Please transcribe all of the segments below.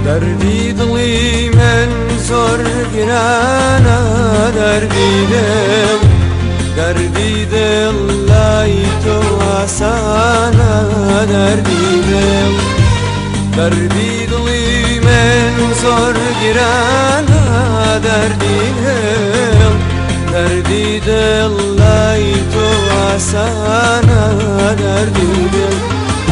دردی دڵی من زۆر گرانە دەردی دڵ دەردی دڵ لای تۆ ئاسانە دەردی دڵ دەردی دڵی من زۆر گرانە دەردی دڵ دەردی دڵ لای تۆ ئاسانە دەردی دڵ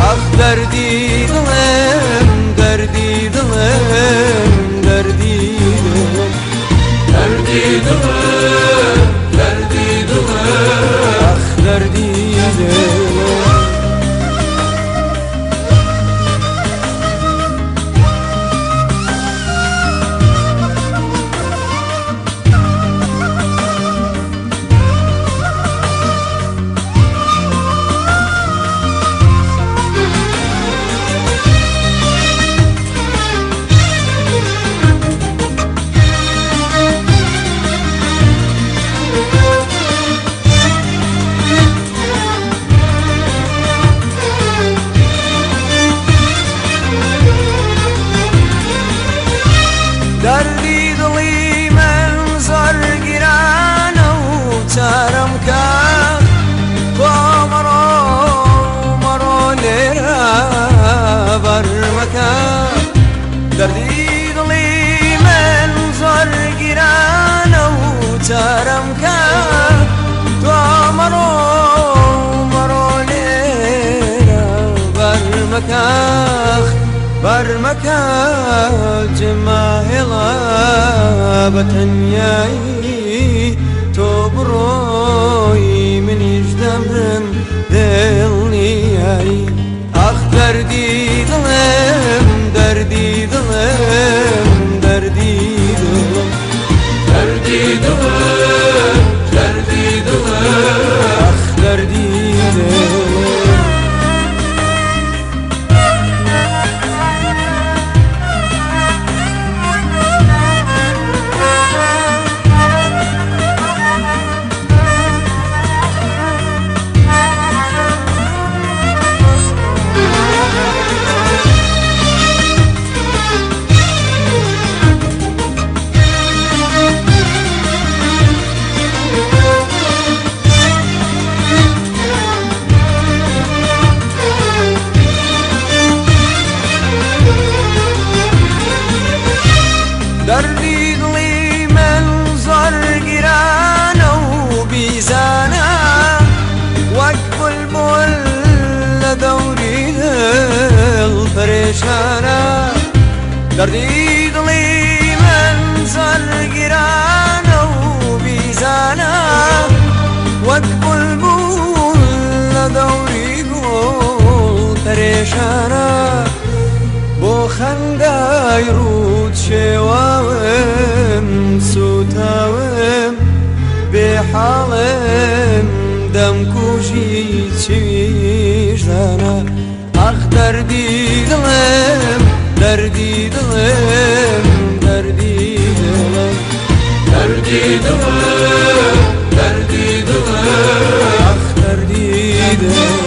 ئەخ دەردی دڵم دەردی دڵم دەردی دڵم دەردی دڵم دەردی دڵم ئەخ دەردی دڵم دەردی دڵی من زۆر گرانە و چارەم کە تۆ مەڕۆ مەڕۆ لێرە بەرمەکە دەردی دڵی من زۆر گرانە و چارەم کە تۆ مەڕۆ مەڕۆ لێرە بەرمەکە بەرمەکە جماهێڵە بە تەنیایی تۆ بڕۆی منیش دەمرم دڵنیایی ئەخ دەردی دڵم دەردی دڵم دەردی دڵم دەردی دڵم دەردی دڵم ئەخ دەردی دڵم دەردی دڵی من زۆر گرانە و بیزانە وەک بولبول لە دەوری دڵ پەرێشانە دەردی دڵی من زۆر گرانە و بیزانە وەک بولبول لە دەوری گوڵ پەرێشانە بۆ خەندای ڕوود شێواوم سوتاوم بێحاڵم دەمکوژی چویژدانە ئەخ دەردی دڵم دەردی دڵم دەردی دڵم دەردی دڵم دەردی دڵم ئەخ دەردی دڵم